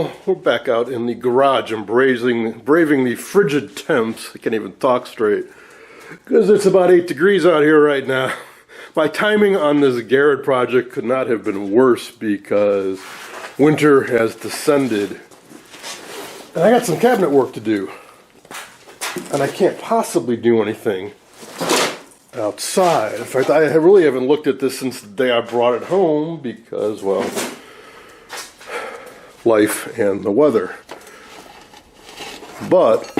people, we're back out in the garage. I'm braving the frigid temps. I can't even talk straight because it's about 8 degrees out here right now. My timing on this Garod project could not have been worse because winter has descended and I got some cabinet work to do, and I can't possibly do anything outside. In fact, I really haven't looked at this since the day I brought it home because, well, life and the weather. But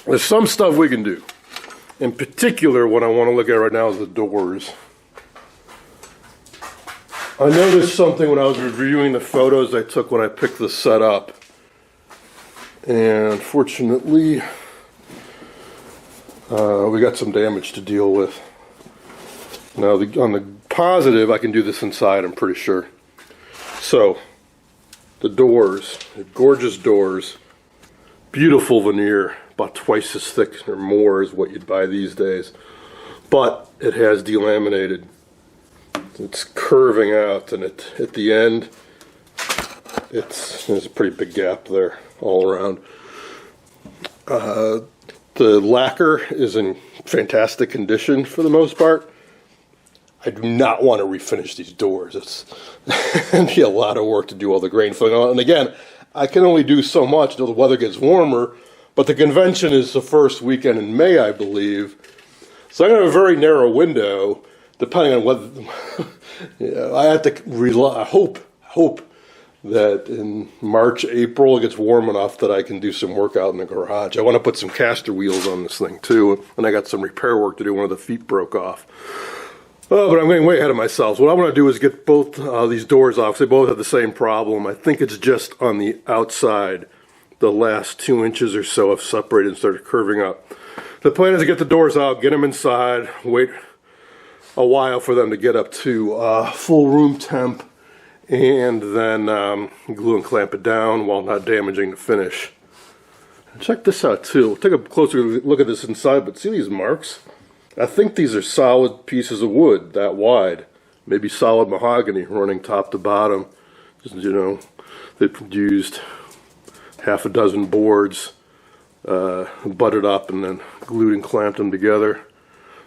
there's some stuff we can do. In particular, what I want to look at right now is the doors. I noticed something when I was reviewing the photos I took when I picked the set up. And fortunately, we got some damage to deal with. Now, on the positive, I can do this inside, I'm pretty sure. So, the doors, the gorgeous doors, beautiful veneer, about twice as thick or more is what you'd buy these days. But it has delaminated. It's curving out, and at the end, there's a pretty big gap there all around. The lacquer is in fantastic condition for the most part. I do not want to refinish these doors. It'd be a lot of work to do all the grain filling on. And again, I can only do so much until the weather gets warmer, but the convention is the first weekend in May, I believe. So I'm going to have a very narrow window, depending on whether I have to rely. I hope that in March, April, it gets warm enough that I can do some work out in the garage. I want to put some caster wheels on this thing too, and I got some repair work to do. One of the feet broke off. Oh, but I'm getting way ahead of myself. What I want to do is get both these doors off. They both have the same problem. I think it's just on the outside. The last 2 inches or so have separated and started curving up. The plan is to get the doors out, get them inside, wait a while for them to get up to full room temp, and then glue and clamp it down while not damaging the finish. And check this out too. Take a closer look at this inside, but see these marks? I think these are solid pieces of wood that wide, maybe solid mahogany running top to bottom. Just, they've used half a dozen boards, butted up and then glued and clamped them together.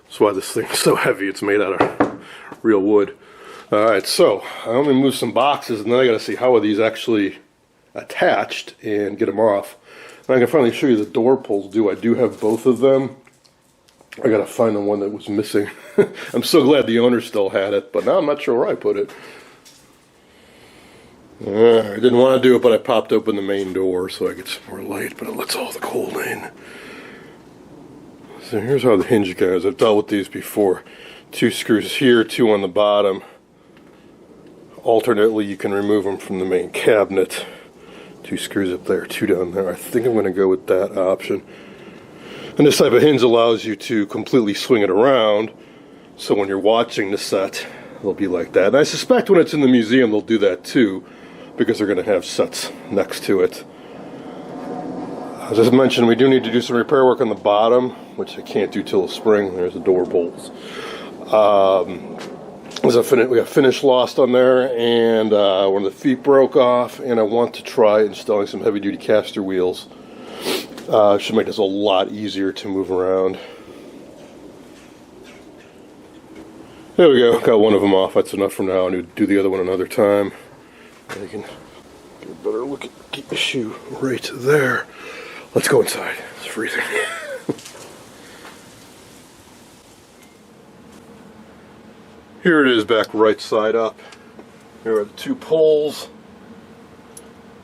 That's why this thing's so heavy. It's made out of real wood. Alright, so I'm going to move some boxes, and then I got to see how are these actually attached and get them off. And I can finally show you the door pulls. I do have both of them. I got to find the one that was missing. I'm so glad the owner still had it, but now I'm not sure where I put it. I didn't want to do it, but I popped open the main door so I get some more light, but it lets all the cold in. So here's how the hinge goes. I've dealt with these before. 2 screws here, 2 on the bottom. Alternately, you can remove them from the main cabinet. 2 screws up there, 2 down there. I think I'm going to go with that option. And this type of hinge allows you to completely swing it around, so when you're watching the set, it'll be like that. And I suspect when it's in the museum, they'll do that too, because they're going to have sets next to it. As I mentioned, we do need to do some repair work on the bottom, which I can't do till the spring. There's the door bolts. We got finish lost on there, and one of the feet broke off, and I want to try installing some heavy-duty caster wheels. Should make this a lot easier to move around. There we go, got one of them off. That's enough for now. I need to do the other one another time. I can get a better look at the issue right there. Let's go inside. It's freezing. Here it is, back right side up. Here are the 2 poles.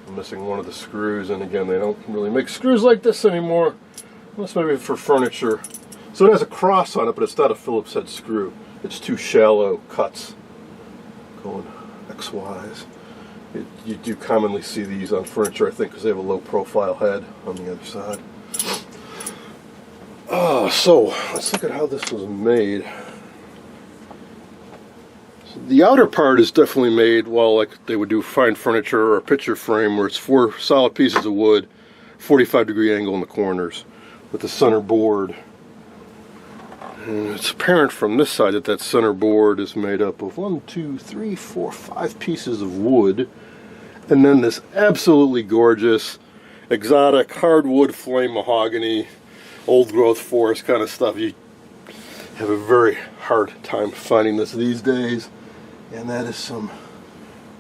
I'm missing one of the screws, and again, they don't really make screws like this anymore. Unless maybe for furniture. So it has a cross on it, but it's not a Phillips head screw. It's 2 shallow cuts going X-wise. You do commonly see these on furniture, I think, because they have a low profile head on the other side. So let's look at how this was made. The outer part is definitely made, well, like they would do fine furniture or a picture frame, where it's 4 solid pieces of wood, 45-degree angle in the corners, with the center board. And it's apparent from this side that center board is made up of 1, 2, 3, 4, 5 pieces of wood, And then this absolutely gorgeous, exotic hardwood flame mahogany, old growth forest kind of stuff. You have a very hard time finding this these days. And that is some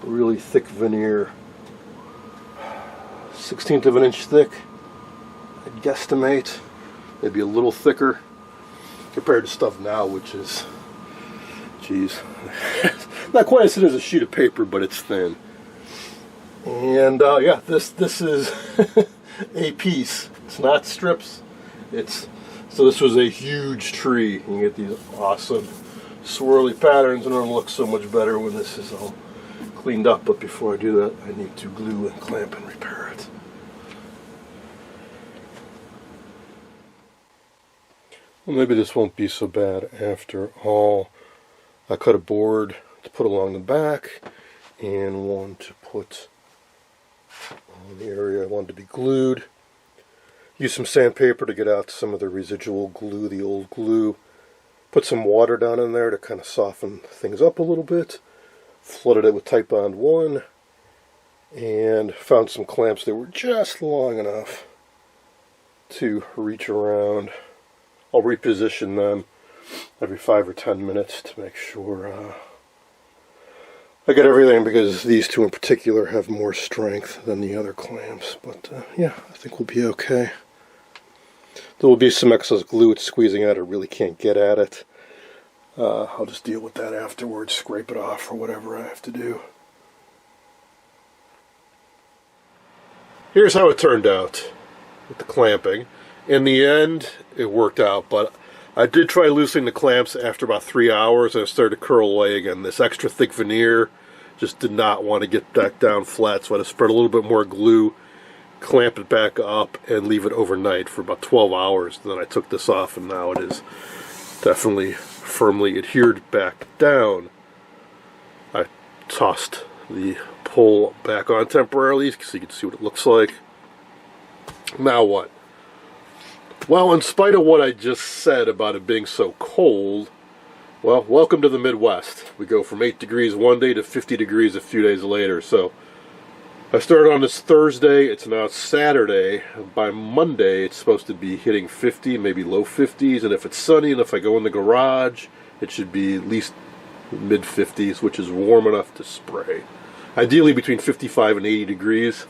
really thick veneer. 1/16 of an inch thick, I'd guesstimate. Maybe a little thicker compared to stuff now, which is, geez, not quite as thin as a sheet of paper, but it's thin. And yeah, this is a piece. It's not strips. So this was a huge tree. You get these awesome swirly patterns, and it'll look so much better when this is all cleaned up. But before I do that, I need to glue and clamp and repair it. Well, maybe this won't be so bad after all. I cut a board to put along the back and one to put on the area I wanted to be glued. Use some sandpaper to get out some of the residual glue, the old glue. Put some water down in there to kind of soften things up a little bit. Flooded it with Titebond 1 and found some clamps that were just long enough to reach around. I'll reposition them every 5 or 10 minutes to make sure I get everything, because these two in particular have more strength than the other clamps. But yeah, I think we'll be okay. There will be some excess glue it's squeezing out. I really can't get at it. I'll just deal with that afterwards, scrape it off or whatever I have to do. Here's how it turned out with the clamping. In the end, it worked out, but I did try loosening the clamps after about 3 hours, and it started to curl away again. This extra thick veneer just did not want to get back down flat, so I had to spread a little bit more glue, clamp it back up, and leave it overnight for about 12 hours. Then I took this off, and now it is definitely firmly adhered back down. I tossed the pole back on temporarily so you can see what it looks like. Now what? Well, in spite of what I just said about it being so cold, well, welcome to the Midwest. We go from 8 degrees one day to 50 degrees a few days later. So I started on this Thursday. It's now Saturday. By Monday, it's supposed to be hitting 50, maybe low 50s. And if it's sunny and if I go in the garage, it should be at least mid 50s, which is warm enough to spray. Ideally between 55 and 80 degrees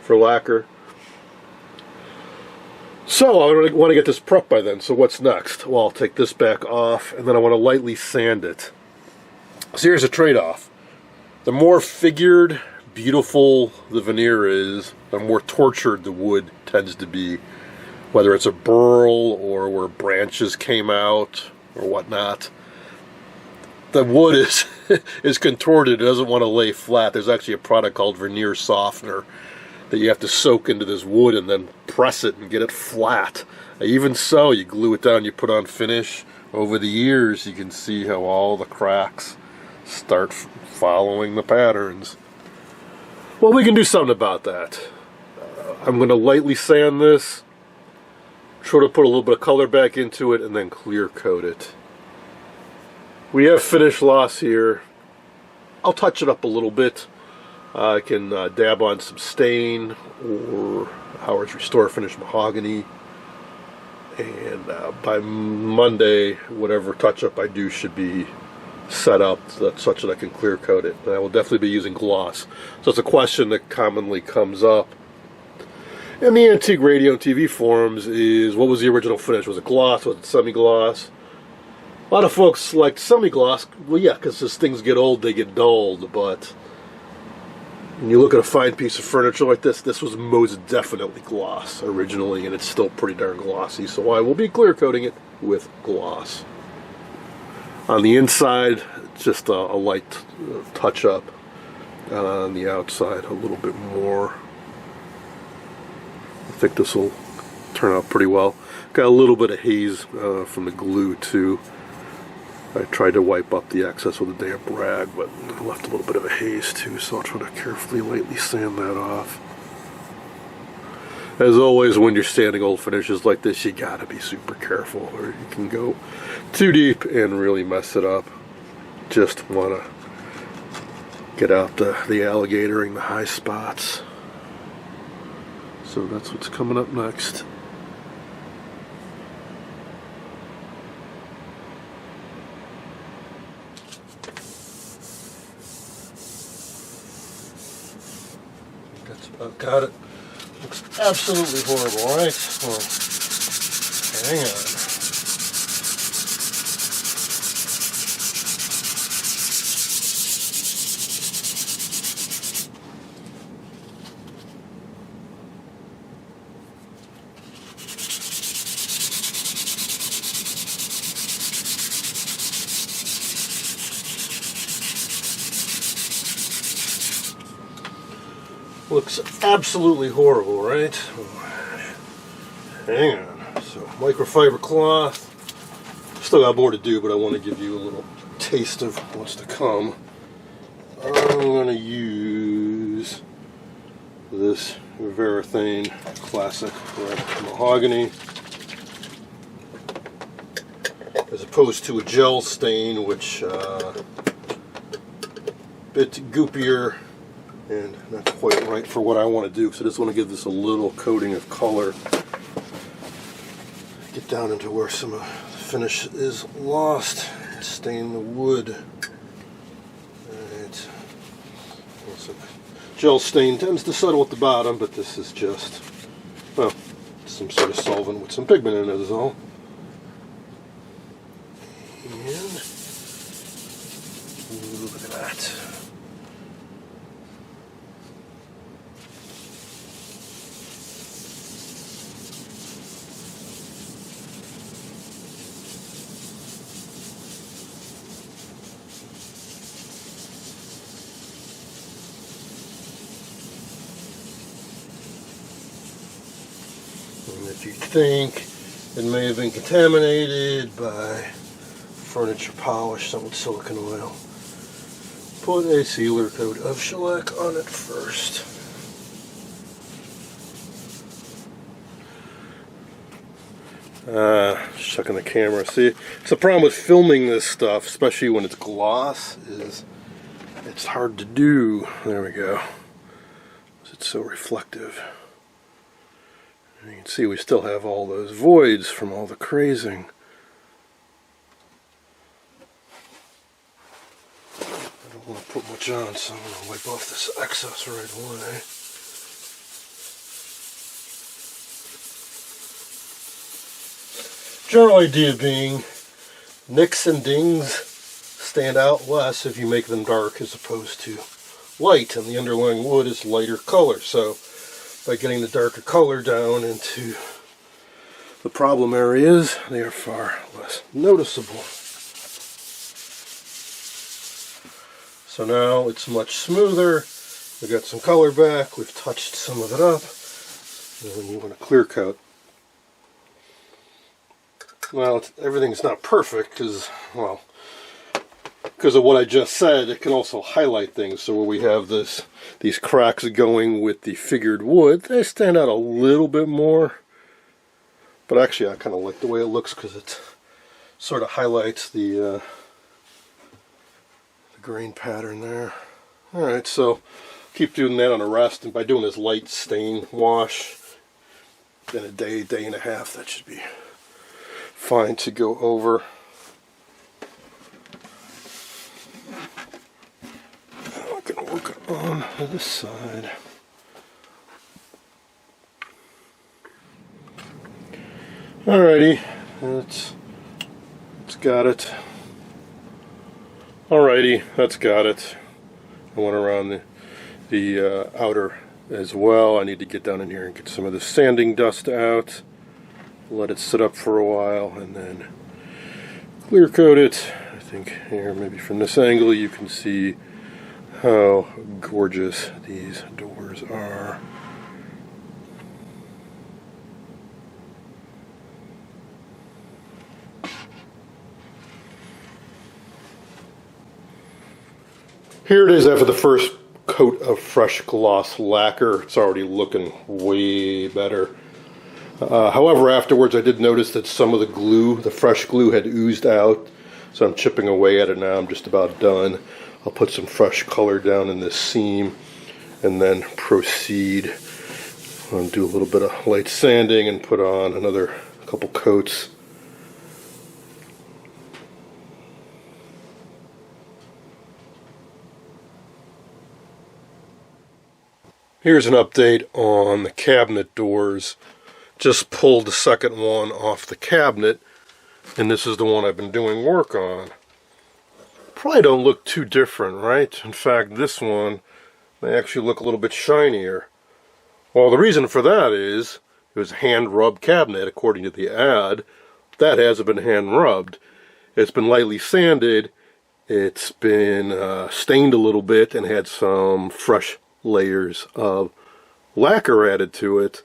for lacquer. So I want to get this prepped by then. So what's next? Well, I'll take this back off, and then I want to lightly sand it. So here's a trade-off. The more figured, beautiful the veneer is, the more tortured the wood tends to be. Whether it's a burl or where branches came out or whatnot. The wood is contorted. It doesn't want to lay flat. There's actually a product called veneer softener that you have to soak into this wood and then press it and get it flat. Even so, you glue it down, you put on finish. Over the years, you can see how all the cracks start following the patterns. Well, we can do something about that. I'm going to lightly sand this, try to put a little bit of color back into it, and then clear coat it. We have finish loss here. I'll touch it up a little bit. I can dab on some stain or Howard's Restore Finish Mahogany, and by Monday, whatever touch-up I do should be set up such that I can clear coat it. And I will definitely be using gloss. So it's a question that commonly comes up in the antique radio and TV forums is, what was the original finish? Was it gloss? Was it semi-gloss? A lot of folks like semi-gloss. Well, yeah, because as things get old, they get dulled, but when you look at a fine piece of furniture like this was most definitely gloss originally, and it's still pretty darn glossy, so I will be clear coating it with gloss. On the inside, just a light touch-up. On the outside, a little bit more. I think this will turn out pretty well. Got a little bit of haze from the glue, too. I tried to wipe up the excess with a damp rag, but it left a little bit of a haze too, so I'll try to carefully, lightly sand that off. As always, when you're sanding old finishes like this, you gotta be super careful, or you can go too deep and really mess it up. Just wanna get out the alligatoring, the high spots. So that's what's coming up next. That's about got it. Looks absolutely horrible, right? Well, hang on. Looks absolutely horrible, right? Hang on. So, microfiber cloth. Still got more to do, but I want to give you a little taste of what's to come. I'm going to use this Varathane Classic Red Mahogany, as opposed to a gel stain, which a bit goopier and not quite right for what I want to do. So I just want to give this a little coating of color. Get down into where some of the finish is lost. Stain the wood. Alright. Also, gel stain tends to settle at the bottom, but this is just, well, some sort of solvent with some pigment in it is all. And, ooh, look at that. And if you think it may have been contaminated by furniture polish, some with silicone oil, put a sealer coat of shellac on it first. Checking the camera. See, it's the problem with filming this stuff, especially when it's gloss, is it's hard to do. There we go. It's so reflective. And you can see we still have all those voids from all the crazing. I don't want to put much on, so I'm going to wipe off this excess right away. General idea being, nicks and dings stand out less if you make them dark as opposed to light, and the underlying wood is lighter color. So by getting the darker color down into the problem areas, they are far less noticeable. So now it's much smoother. We got some color back. We've touched some of it up. And then you want to clear coat. Well, everything's not perfect because, well, because of what I just said, it can also highlight things. So where we have these cracks going with the figured wood, they stand out a little bit more. But actually, I kind of like the way it looks because it sort of highlights the grain pattern there. All right, so keep doing that on a rest, and by doing this light stain wash, in a day, day and a half, that should be fine to go over. I'm going to work on this side. Alrighty, it's got it. Alrighty, that's got it. I went around the outer as well. I need to get down in here and get some of the sanding dust out. Let it sit up for a while and then clear coat it. I think here, maybe from this angle, you can see how gorgeous these doors are. Here it is after the first coat of fresh gloss lacquer. It's already looking way better. However, afterwards I did notice that some of the glue, the fresh glue, had oozed out. So I'm chipping away at it now. I'm just about done. I'll put some fresh color down in this seam and then proceed. I'll do a little bit of light sanding and put on another couple coats. Here's an update on the cabinet doors. Just pulled the second one off the cabinet, and this is the one I've been doing work on. Probably don't look too different, right? In fact, this one, they actually look a little bit shinier. Well, the reason for that is it was a hand-rubbed cabinet, according to the ad. That hasn't been hand-rubbed. It's been lightly sanded. It's been stained a little bit and had some fresh layers of lacquer added to it,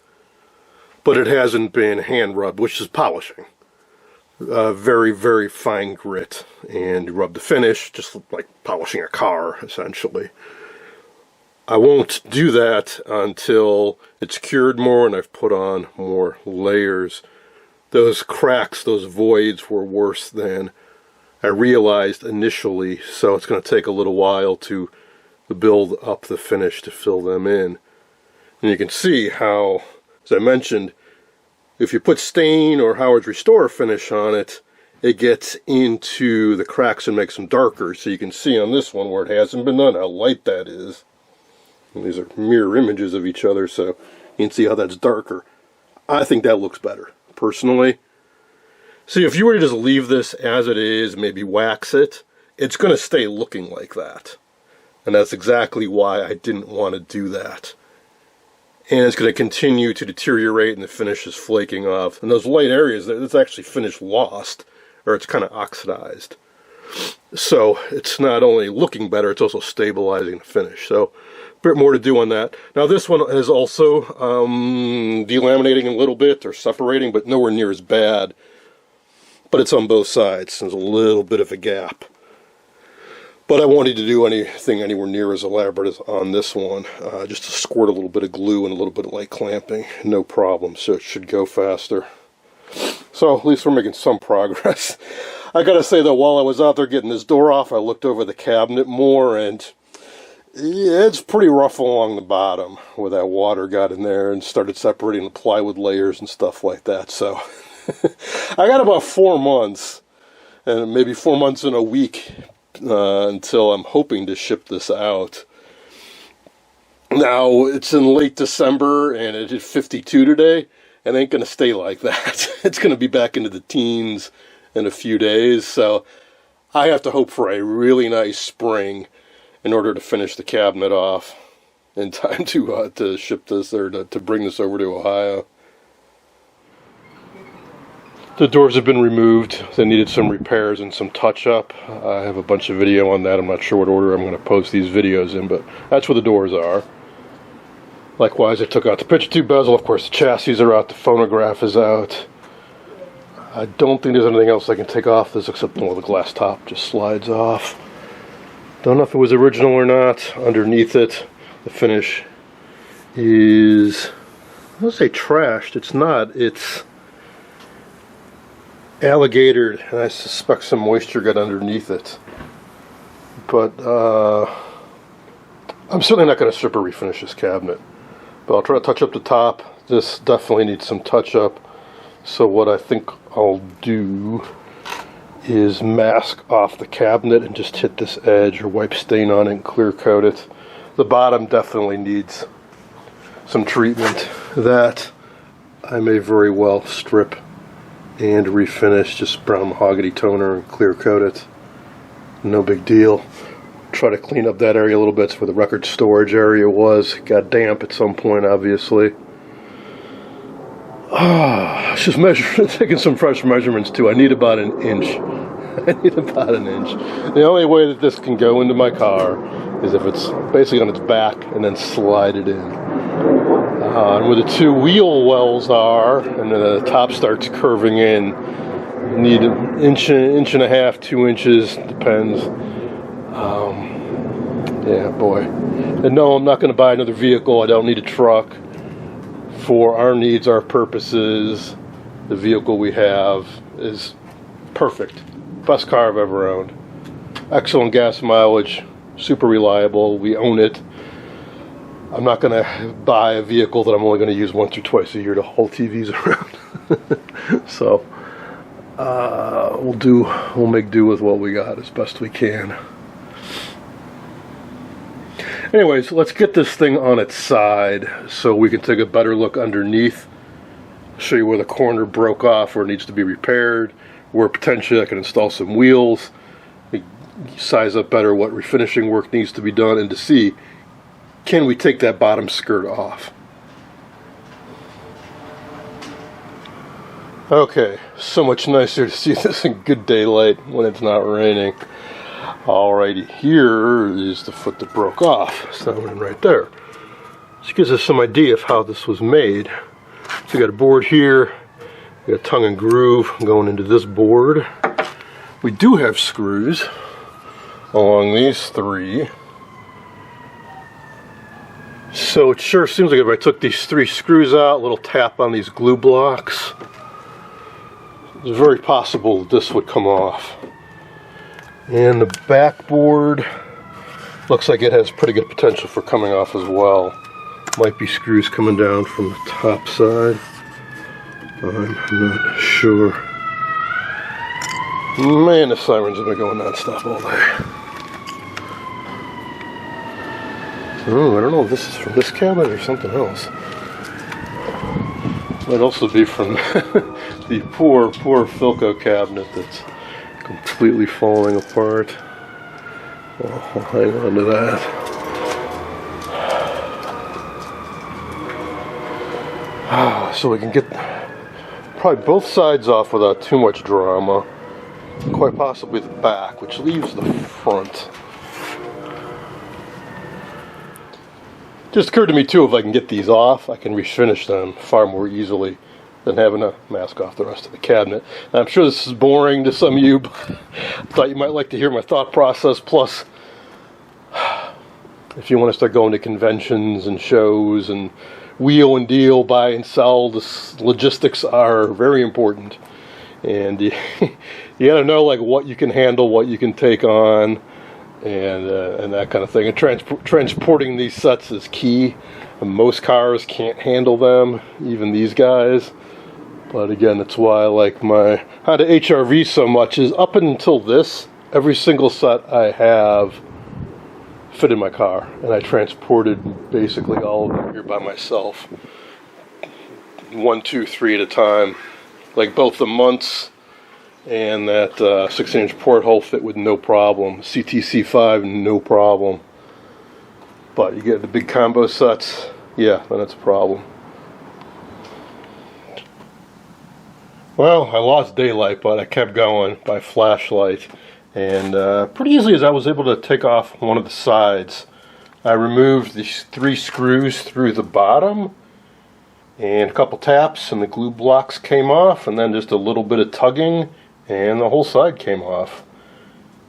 but it hasn't been hand rubbed, which is polishing. Very, very fine grit, and you rub the finish, just like polishing a car, essentially. I won't do that until it's cured more and I've put on more layers. Those cracks, those voids were worse than I realized initially, so it's going to take a little while to build up the finish to fill them in. And you can see how, as I mentioned, if you put stain or Howard's Restore finish on it, it gets into the cracks and makes them darker. So you can see on this one where it hasn't been done how light that is. And these are mirror images of each other, so you can see how that's darker. I think that looks better, personally. See, if you were to just leave this as it is, maybe wax it, it's going to stay looking like that. And that's exactly why I didn't want to do that. And it's going to continue to deteriorate and the finish is flaking off. And those light areas, it's actually finish lost, or it's kind of oxidized. So it's not only looking better, it's also stabilizing the finish. So a bit more to do on that. Now this one is also delaminating a little bit, or separating, but nowhere near as bad. But it's on both sides. There's a little bit of a gap. But I wanted to do anything anywhere near as elaborate as on this one. Just to squirt a little bit of glue and a little bit of light clamping. No problem, so it should go faster. So at least we're making some progress. I gotta say though, while I was out there getting this door off, I looked over the cabinet more, and yeah, it's pretty rough along the bottom where that water got in there and started separating the plywood layers and stuff like that. So I got about 4 months, and maybe 4 months in a week, until I'm hoping to ship this out. Now, it's in late December, and it is 52 today. It ain't going to stay like that. It's going to be back into the teens in a few days, so I have to hope for a really nice spring in order to finish the cabinet off in time to ship this, or to bring this over to Ohio. The doors have been removed. They needed some repairs and some touch-up. I have a bunch of video on that. I'm not sure what order I'm going to post these videos in, but that's where the doors are. Likewise, I took out the picture tube bezel. Of course, the chassis are out. The phonograph is out. I don't think there's anything else I can take off this except the glass top just slides off. Don't know if it was original or not. Underneath it, the finish is, I don't say trashed. It's not. It's alligator, and I suspect some moisture got underneath it. But I'm certainly not going to strip or refinish this cabinet. But I'll try to touch up the top. This definitely needs some touch up. So what I think I'll do is mask off the cabinet and just hit this edge or wipe stain on it and clear coat it. The bottom definitely needs some treatment. That I may very well strip and refinish, just brown mahogany toner and clear coat it. No big deal. Try to clean up that area a little bit. It's where the record storage area was. It got damp at some point, obviously. Just taking some fresh measurements too. I need about an inch. I need about an inch. The only way that this can go into my car is if it's basically on its back and then slide it in. And where the two wheel wells are, and then the top starts curving in, you need an inch and a half, 2 inches, depends. Yeah, boy. And no, I'm not going to buy another vehicle. I don't need a truck. For our needs, our purposes, the vehicle we have is perfect. best car I've ever owned. Excellent gas mileage, super reliable, we own it. I'm not going to buy a vehicle that I'm only going to use once or twice a year to haul TVs around. So we'll make do with what we got as best we can. Anyways, let's get this thing on its side so we can take a better look underneath. Show you where the corner broke off, where it needs to be repaired, where potentially I can install some wheels, size up better what refinishing work needs to be done, and to see, can we take that bottom skirt off? Okay, so much nicer to see this in good daylight when it's not raining. Alrighty, here is the foot that broke off. It's that one right there. This gives us some idea of how this was made. So we got a board here, we got tongue and groove going into this board. We do have screws along these three. So it sure seems like if I took these three screws out, a little tap on these glue blocks, it's very possible that this would come off. And the backboard looks like it has pretty good potential for coming off as well. Might be screws coming down from the top side. I'm not sure. Man, the sirens have been going non-stop all day. Oh, I don't know if this is from this cabinet or something else. Might also be from the poor Philco cabinet that's completely falling apart. Well, I'll hang on to that. So we can get probably both sides off without too much drama. Quite possibly the back, which leaves the front. Just occurred to me too, if I can get these off, I can refinish them far more easily than having to mask off the rest of the cabinet. Now, I'm sure this is boring to some of you, but I thought you might like to hear my thought process. Plus, if you want to start going to conventions and shows and wheel and deal, buy and sell, the logistics are very important. And you gotta know like what you can handle, what you can take on, and that kind of thing. And transporting these sets is key. And most cars can't handle them, even these guys. But again, that's why I like my Honda HR-V so much, is up until this, every single set I have fit in my car. And I transported basically all of them here by myself. 1, 2, 3 at a time. Like both the Munts and that 16-inch porthole fit with no problem. CTC5, no problem. But you get the big combo sets, yeah, then it's a problem. Well, I lost daylight, but I kept going by flashlight. And pretty easily as I was able to take off one of the sides. I removed these 3 screws through the bottom, and a couple taps and the glue blocks came off, and then just a little bit of tugging and the whole side came off.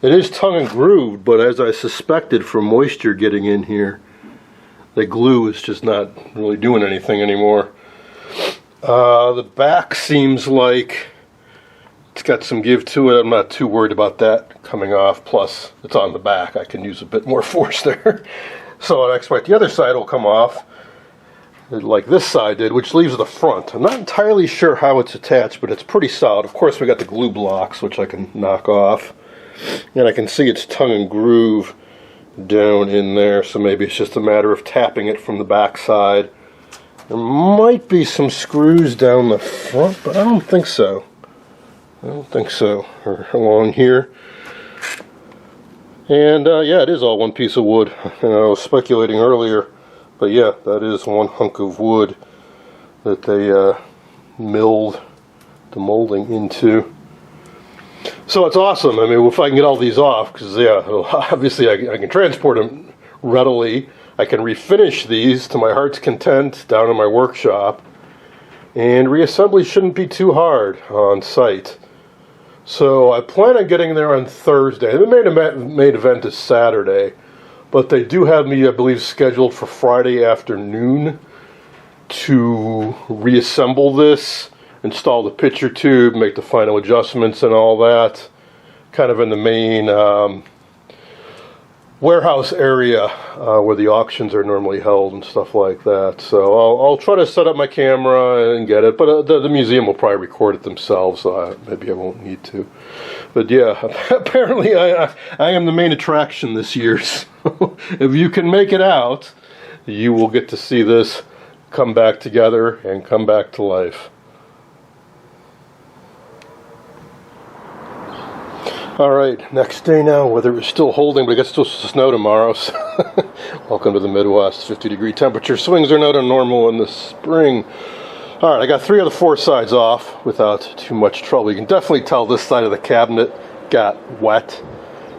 It is tongue and grooved, but as I suspected from moisture getting in here, the glue is just not really doing anything anymore. The back seems like it's got some give to it. I'm not too worried about that coming off. Plus, it's on the back. I can use a bit more force there. So I expect the other side will come off like this side did, which leaves the front. I'm not entirely sure how it's attached, but it's pretty solid. Of course, we got the glue blocks, which I can knock off. And I can see its tongue and groove down in there, so maybe it's just a matter of tapping it from the back side. There might be some screws down the front, but I don't think so. I don't think so. Or along here. And yeah, it is all one piece of wood. And I was speculating earlier, but yeah, that is one hunk of wood that they milled the molding into. So it's awesome. I mean, if I can get all these off, because yeah, obviously I can transport them readily. I can refinish these to my heart's content down in my workshop, and reassembly shouldn't be too hard on site. So I plan on getting there on Thursday. The main event is Saturday, but they do have me, I believe, scheduled for Friday afternoon to reassemble this, install the picture tube, make the final adjustments and all that, kind of in the main warehouse area where the auctions are normally held and stuff like that. So I'll try to set up my camera and get it, but the museum will probably record it themselves, so maybe I won't need to. But yeah, apparently I am the main attraction this year, so if you can make it out, you will get to see this come back together and come back to life. Alright, next day now, weather is still holding, but it gets to snow tomorrow, so welcome to the Midwest. 50-degree temperature swings are not normal in the spring. Alright, I got 3 of the 4 sides off without too much trouble. You can definitely tell this side of the cabinet got wet,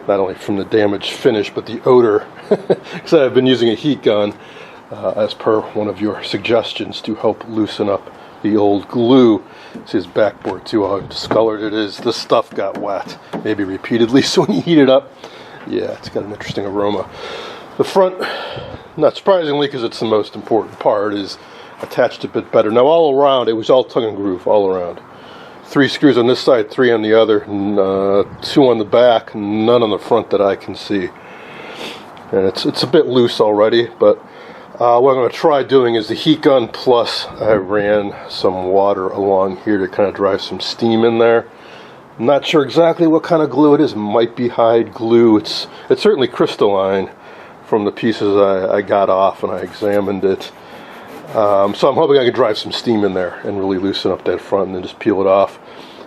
not only from the damaged finish, but the odor, because I've been using a heat gun, as per one of your suggestions, to help loosen up the old glue. See his backboard too, how discolored it is. This stuff got wet, maybe repeatedly, so when you heat it up, yeah, it's got an interesting aroma. The front, not surprisingly, because it's the most important part, is attached a bit better. Now all around, it was all tongue and groove, all around. 3 screws on this side, 3 on the other, and 2 on the back, none on the front that I can see. And it's a bit loose already, but what I'm going to try doing is the heat gun, plus I ran some water along here to kind of drive some steam in there. I'm not sure exactly what kind of glue it is. It might be hide glue. It's certainly crystalline from the pieces I got off and I examined it. So I'm hoping I can drive some steam in there and really loosen up that front and then just peel it off.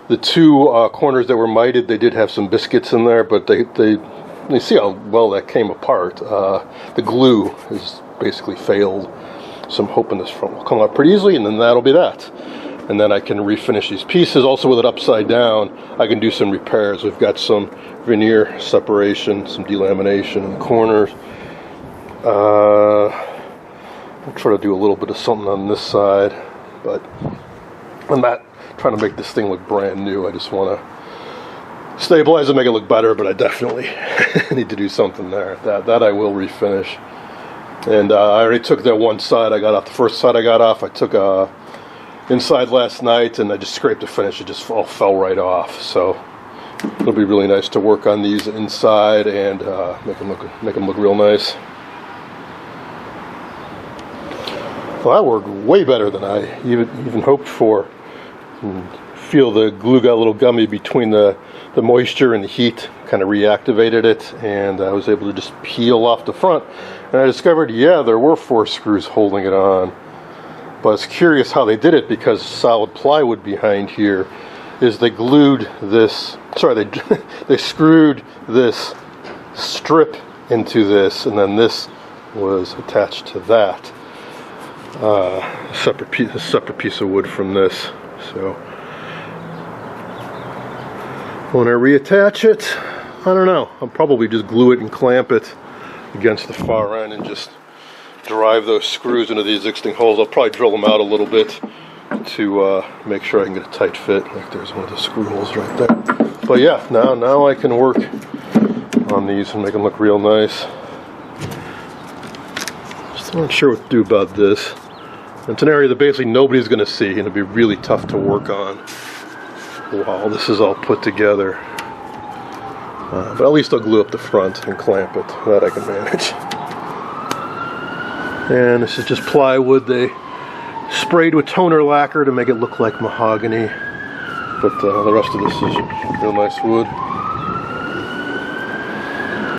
The 2 corners that were mited, they did have some biscuits in there, but you see how well that came apart. The glue is basically failed, so I'm hoping this front will come up pretty easily, and then that'll be that. And then I can refinish these pieces. Also, with it upside down, I can do some repairs. We've got some veneer separation, some delamination in the corners. I'll try to do a little bit of something on this side, but I'm not trying to make this thing look brand new. I just want to stabilize it, make it look better, but I definitely need to do something there. That I will refinish. And I already took that one side I got off. The first side I got off, I took inside last night, and I just scraped the finish. It just all fell right off. So it'll be really nice to work on these inside and make them look real nice. Well, that worked way better than I even hoped for. And feel the glue got a little gummy between the moisture and the heat, kind of reactivated it, and I was able to just peel off the front. And I discovered, yeah, there were 4 screws holding it on. But it's curious how they did it, because solid plywood behind here is they glued this, they screwed this strip into this, and then this was attached to that. A separate piece of wood from this. So when I reattach it, I don't know. I'll probably just glue it and clamp it against the far end and just drive those screws into the existing holes. I'll probably drill them out a little bit to make sure I can get a tight fit. Like there's one of the screw holes right there. But yeah, now I can work on these and make them look real nice. Still not sure what to do about this. It's an area that basically nobody's going to see, and it'll be really tough to work on while this is all put together. But at least I'll glue up the front and clamp it. That I can manage. And this is just plywood. They sprayed with toner lacquer to make it look like mahogany. But the rest of this is real nice wood.